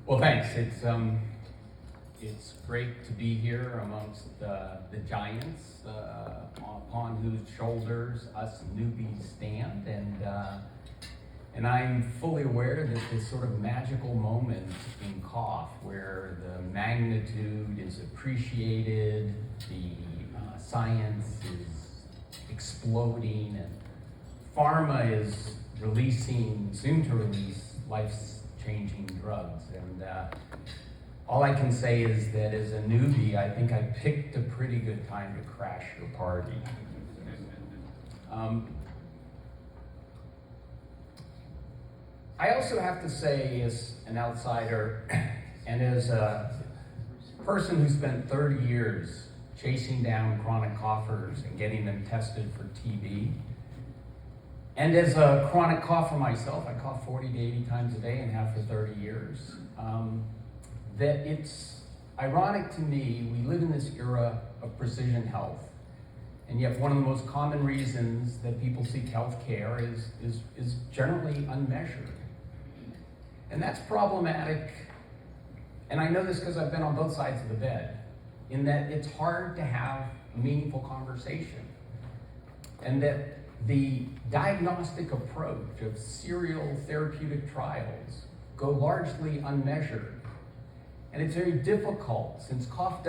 Well, thanks. It's great to be here amongst the giants upon whose shoulders us newbies stand, and I'm fully aware that this sort of magical moment in cough, where the magnitude is appreciated, the science is exploding, and pharma is soon to release life-changing drugs. And all I can say is that as a newbie, I think I picked a pretty good time to crash your party. I also have to say, as an outsider and as a person who spent 30 years chasing down chronic coughers and getting them tested for TB, and as a chronic cougher myself, I cough 40 to 80 times a day and have for 30 years, that it's ironic to me, we live in this era of precision health, and yet one of the most common reasons that people seek health care is generally unmeasured. And that's problematic, and I know this because I've been on both sides of the bed, in that it's hard to have a meaningful conversation, and that the diagnostic approach of serial therapeutic trials go largely unmeasured. And it's very difficult, since cough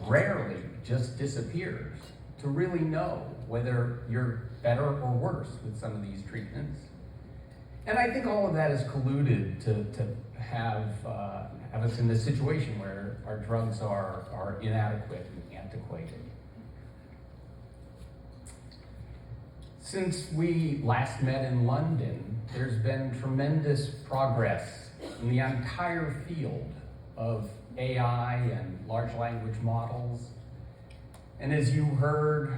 rarely just disappears, to really know whether you're better or worse with some of these treatments. And I think all of that is colluded to have us in this situation where our drugs are inadequate and antiquated. Since we last met in London, there's been tremendous progress in the entire field of AI and large language models. And as you heard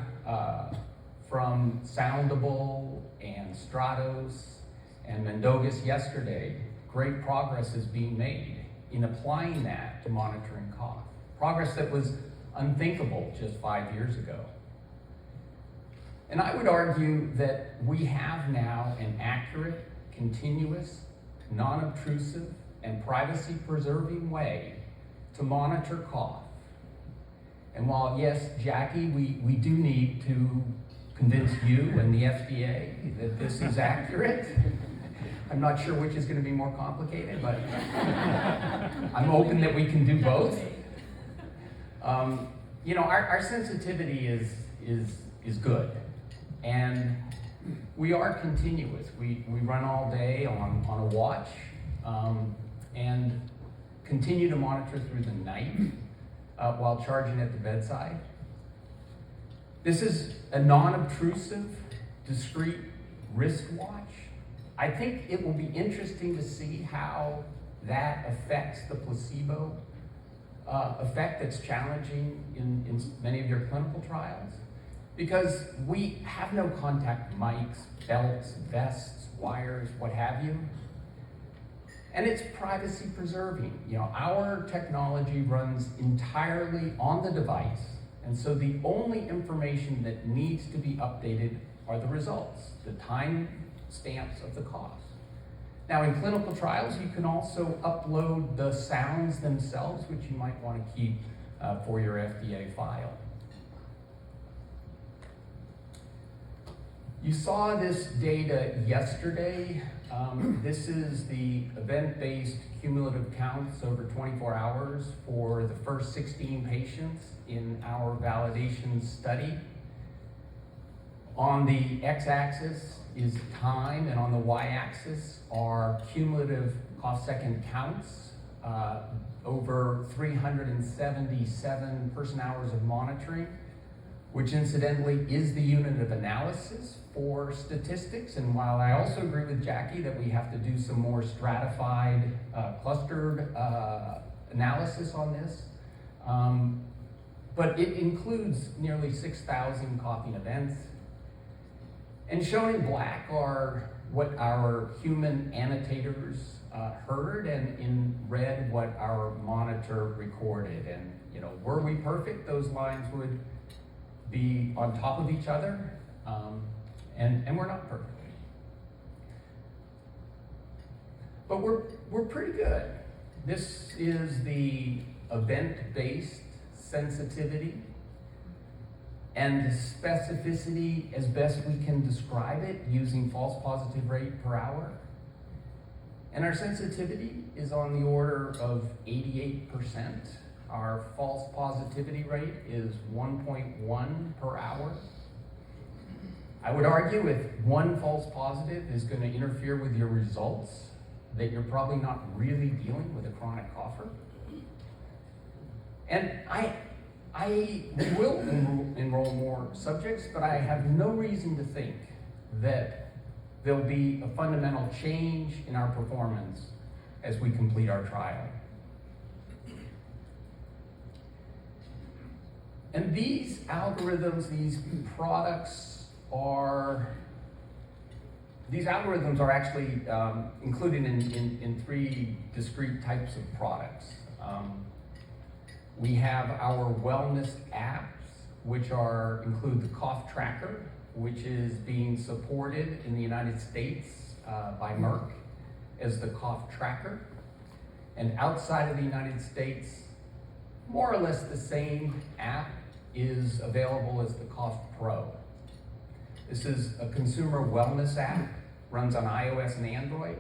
from Soundable and Stratos and Mendogas yesterday, great progress is being made in applying that to monitoring cough. Progress that was unthinkable just 5 years ago. And I would argue that we have now an accurate, continuous, non-obtrusive, and privacy-preserving way to monitor cough. And while, yes, Jackie, we do need to convince you and the FDA that this is accurate, I'm not sure which is going to be more complicated, but I'm open that we can do both. Our sensitivity is good. And we are continuous. We run all day on a watch and continue to monitor through the night while charging at the bedside. This is a non-obtrusive, discrete wristwatch. I think it will be interesting to see how that affects the placebo effect that's challenging in many of your clinical trials. Because we have no contact mics, belts, vests, wires, what have you. And it's privacy preserving. Our technology runs entirely on the device. And so the only information that needs to be updated are the results, the time stamps of the cough. Now in clinical trials, you can also upload the sounds themselves, which you might want to keep for your FDA file. You saw this data yesterday. This is the event-based cumulative counts over 24 hours for the first 16 patients in our validation study. On the x-axis is time, and on the y-axis are cumulative cough second counts over 377 person-hours of monitoring, which incidentally is the unit of analysis for statistics. And while I also agree with Jackie that we have to do some more stratified, clustered analysis on this, but it includes nearly 6,000 coughing events. And shown in black are what our human annotators heard, and in red what our monitor recorded. And were we perfect, those lines would be on top of each other, and we're not perfect. But we're pretty good. This is the event-based sensitivity and specificity as best we can describe it using false positive rate per hour. And our sensitivity is on the order of 88%. Our false positivity rate is 1.1 per hour. I would argue if one false positive is going to interfere with your results, that you're probably not really dealing with a chronic cougher. And I will enroll more subjects, but I have no reason to think that there'll be a fundamental change in our performance as we complete our trial. And these algorithms, these algorithms are actually included in three discrete types of products. We have our wellness apps, which include the cough tracker, which is being supported in the United States by Merck as the cough tracker. And outside of the United States, more or less the same app is available as the Cough Pro. This is a consumer wellness app, runs on iOS and Android,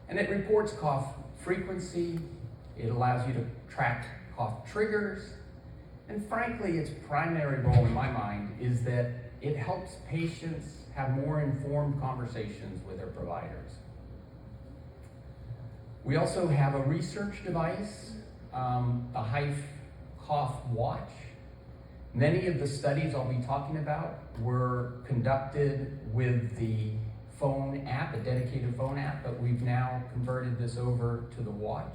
and it reports cough frequency. It allows you to track cough triggers, and frankly, its primary role in my mind is that it helps patients have more informed conversations with their providers. We also have a research device, the Hyfe Cough Watch. Many of the studies I'll be talking about were conducted with the phone app, a dedicated phone app, but we've now converted this over to the watch.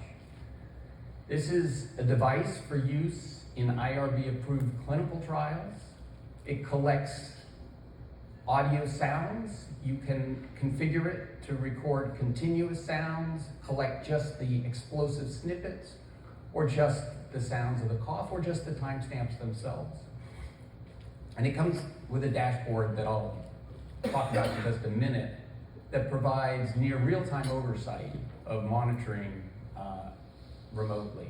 This is a device for use in IRB-approved clinical trials. It collects audio sounds. You can configure it to record continuous sounds, collect just the explosive snippets, or just the sounds of the cough, or just the timestamps themselves. And it comes with a dashboard that I'll talk about in just a minute that provides near real-time oversight of monitoring remotely.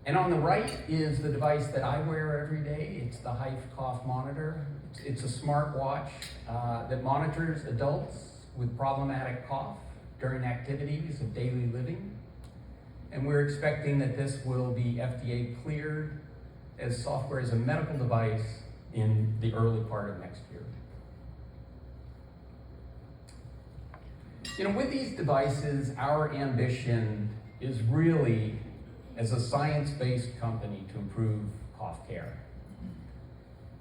And on the right is the device that I wear every day. It's the Hyfe Cough Monitor. It's a smart watch that monitors adults with problematic cough during activities of daily living. And we're expecting that this will be FDA cleared as software as a medical device in the early part of next year. With these devices, our ambition is really, as a science-based company, to improve cough care.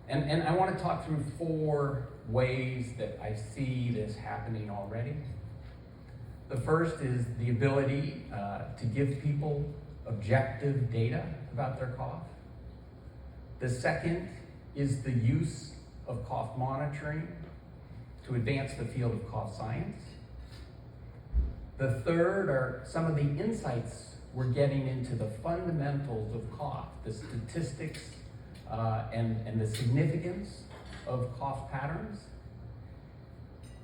And I want to talk through 4 ways that I see this happening already. The first is the ability to give people objective data about their cough. The second is the use of cough monitoring to advance the field of cough science. The third are some of the insights we're getting into the fundamentals of cough, the statistics and the significance of cough patterns.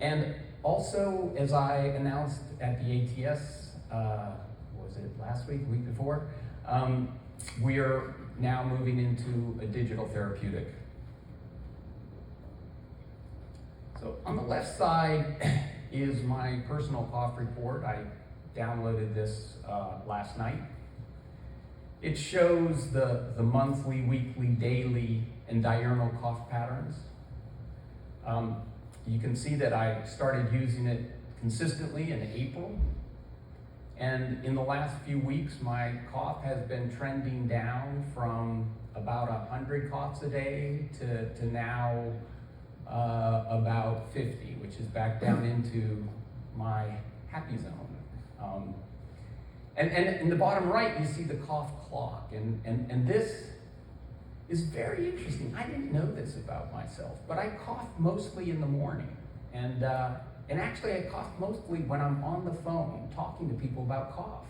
And also, as I announced at the ATS, was it last week, the week before? We are now moving into a digital therapeutic. So on the left side is my personal cough report. I downloaded this last night. It shows the monthly, weekly, daily, and diurnal cough patterns. You can see that I started using it consistently in April. And in the last few weeks, my cough has been trending down from about 100 coughs a day to now about 50, which is back down into my happy zone. And in the bottom right, you see the cough clock. And this is very interesting. I didn't know this about myself, but I cough mostly in the morning. And actually, I cough mostly when I'm on the phone talking to people about cough.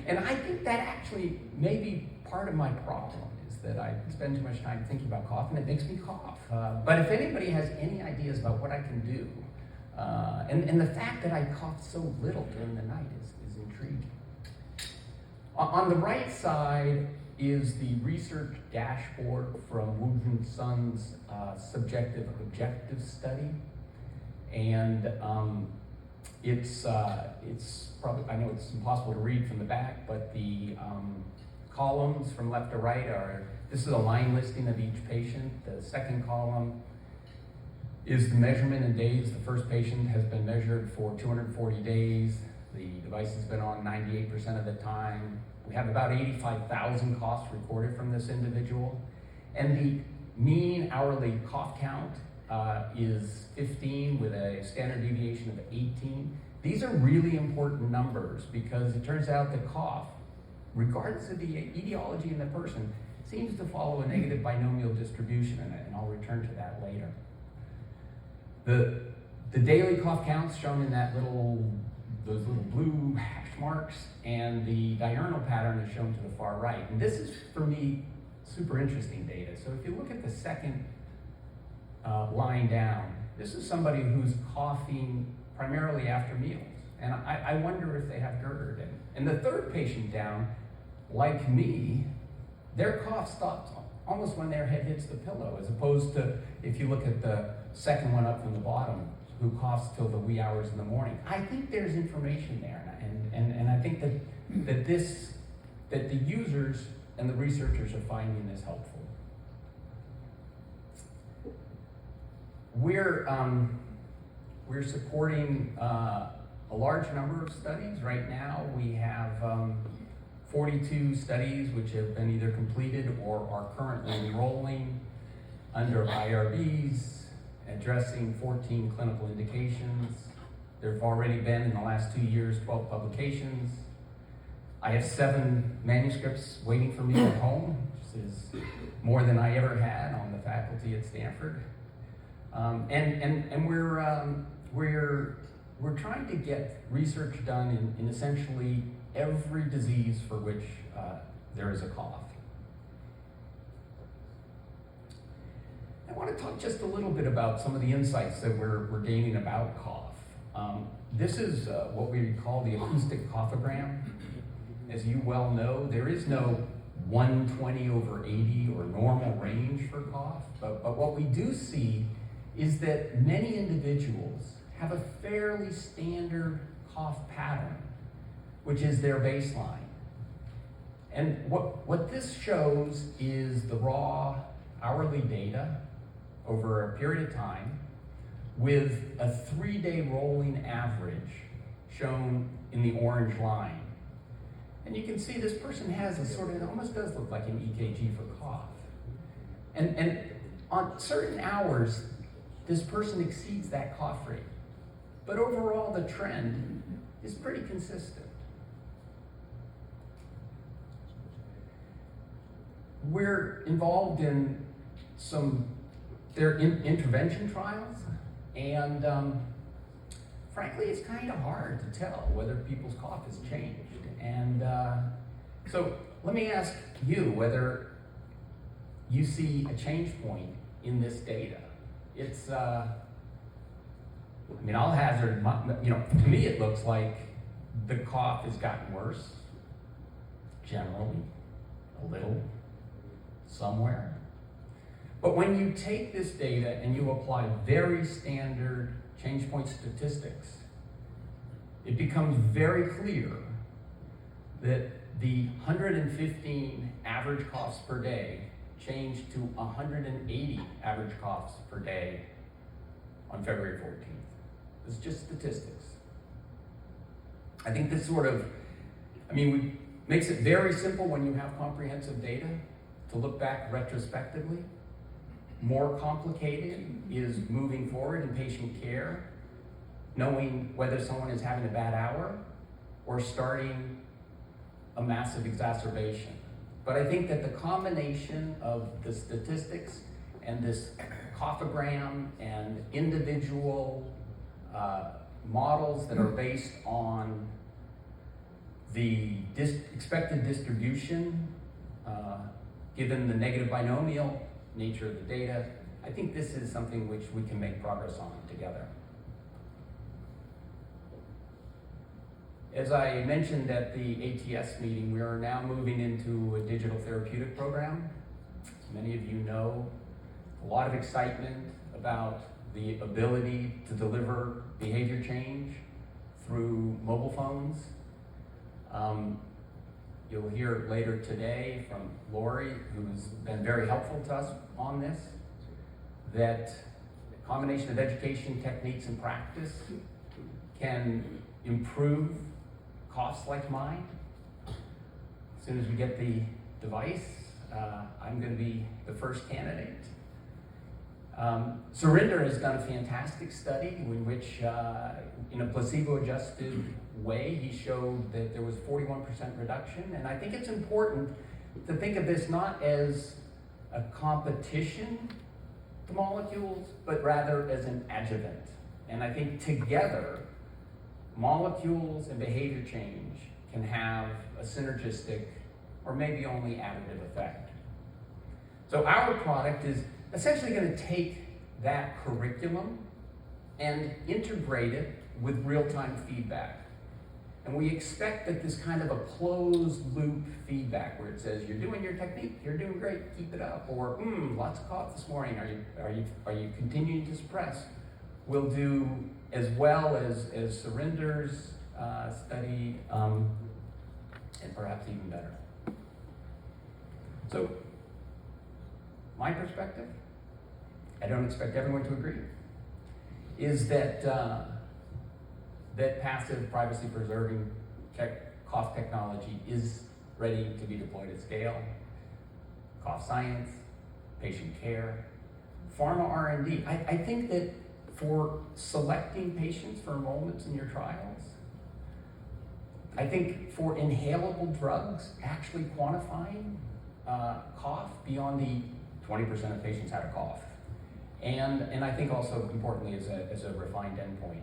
And I think that actually may be part of my problem, is that I spend too much time thinking about cough, and it makes me cough. But if anybody has any ideas about what I can do And the fact that I coughed so little during the night is intriguing. On the right side is the research dashboard from Wooten Sun's subjective objective study. And it's probably, I know it's impossible to read from the back, but the columns from left to right this is a line listing of each patient. The second column is the measurement in days. The first patient has been measured for 240 days. The device has been on 98% of the time. We have about 85,000 coughs recorded from this individual. And the mean hourly cough count is 15 with a standard deviation of 18. These are really important numbers because it turns out that cough, regardless of the etiology in the person, seems to follow a negative binomial distribution, and I'll return to that later. The daily cough counts shown in those little blue hash marks, and the diurnal pattern is shown to the far right. And this is, for me, super interesting data. So if you look at the second line down, this is somebody who's coughing primarily after meals. And I wonder if they have GERD. And the third patient down, like me, their cough stops almost when their head hits the pillow, as opposed to if you look at the second one up from the bottom, who coughs till the wee hours in the morning. I think there's information there, and I think that the users and the researchers are finding this helpful. We're supporting a large number of studies. Right now we have 42 studies which have been either completed or are currently enrolling under IRBs, addressing 14 clinical indications. There have already been, in the last 2 years, 12 publications. I have 7 manuscripts waiting for me at home, which is more than I ever had on the faculty at Stanford. And we're trying to get research done in essentially every disease for which there is a cough. I want to talk just a little bit about some of the insights that we're gaining about cough. This is what we call the acoustic coughogram. As you well know, there is no 120/80 or normal range for cough, but what we do see is that many individuals have a fairly standard cough pattern, which is their baseline. And what this shows is the raw hourly data over a period of time with a 3-day rolling average shown in the orange line. And you can see this person has a sort of, it almost does look like an EKG for cough. And on certain hours, this person exceeds that cough rate. But overall, the trend is pretty consistent. We're involved in intervention trials, and frankly, it's kind of hard to tell whether people's cough has changed. And so let me ask you whether you see a change point in this data. It's, I'll hazard, to me it looks like the cough has gotten worse, generally, a little, somewhere. But when you take this data and you apply very standard change point statistics, it becomes very clear that the 115 average coughs per day changed to 180 average coughs per day on February 14th. It's just statistics. I think this makes it very simple when you have comprehensive data to look back retrospectively. More complicated is moving forward in patient care, knowing whether someone is having a bad hour or starting a massive exacerbation. But I think that the combination of the statistics and this coughogram and individual models that are based on the expected distribution, given the negative binomial nature of the data, I think this is something which we can make progress on together. As I mentioned at the ATS meeting, we are now moving into a digital therapeutic program. As many of you know, a lot of excitement about the ability to deliver behavior change through mobile phones. You'll hear later today from Lori, who's been very helpful to us on this, that a combination of education, techniques, and practice can improve coughs like mine. As soon as we get the device, I'm going to be the first candidate. Surinder has done a fantastic study in which, in a placebo-adjusted way, he showed that there was 41% reduction. And I think it's important to think of this not as a competition to molecules, but rather as an adjuvant. And I think together, molecules and behavior change can have a synergistic or maybe only additive effect. So our product is essentially going to take that curriculum and integrate it with real-time feedback. And we expect that this kind of a closed loop feedback where it says, you're doing your technique, you're doing great, keep it up, or lots of cough this morning, are you continuing to suppress, will do as well as Surinder's study, and perhaps even better. So, my perspective, I don't expect everyone to agree, is that that passive, privacy-preserving cough technology is ready to be deployed at scale. Cough science, patient care, pharma R&D. I think that for selecting patients for enrollments in your trials, I think for inhalable drugs, actually quantifying cough beyond the 20% of patients had a cough. And I think also importantly as a refined endpoint.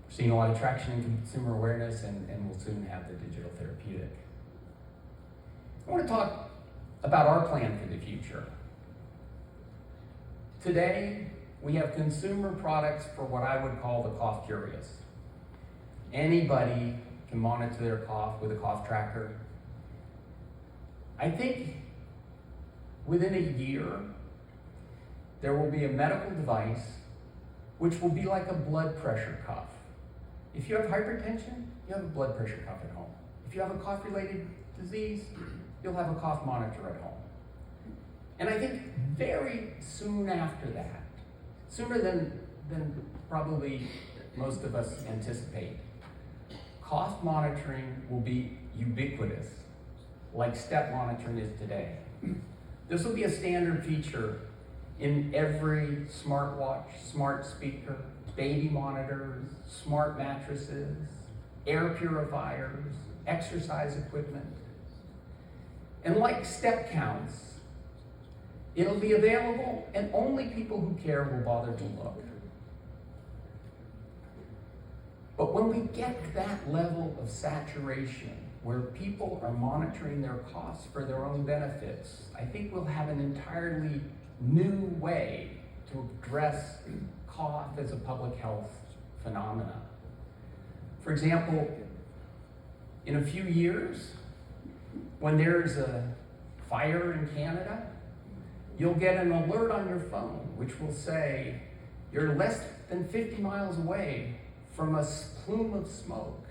We're seeing a lot of traction in consumer awareness and we'll soon have the digital therapeutic. I want to talk about our plan for the future. Today, we have consumer products for what I would call the cough curious. Anybody can monitor their cough with a cough tracker. I think within a year, there will be a medical device which will be like a blood pressure cuff. If you have hypertension, you have a blood pressure cuff at home. If you have a cough-related disease, you'll have a cough monitor at home. And I think very soon after that, sooner than probably most of us anticipate, cough monitoring will be ubiquitous, like step monitoring is today. This will be a standard feature in every smartwatch, smart speaker, baby monitors, smart mattresses, air purifiers, exercise equipment. And like step counts, it'll be available and only people who care will bother to look. But when we get that level of saturation, where people are monitoring their coughs for their own benefits, I think we'll have an entirely new way to address cough as a public health phenomenon. For example, in a few years, when there's a fire in Canada, you'll get an alert on your phone which will say, you're less than 50 miles away from a plume of smoke.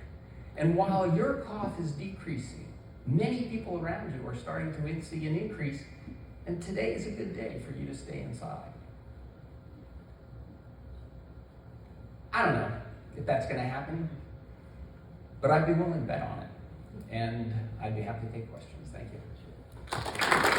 And while your cough is decreasing, many people around you are starting to see an increase, and today is a good day for you to stay inside. I don't know if that's going to happen, but I'd be willing to bet on it. And I'd be happy to take questions. Thank you.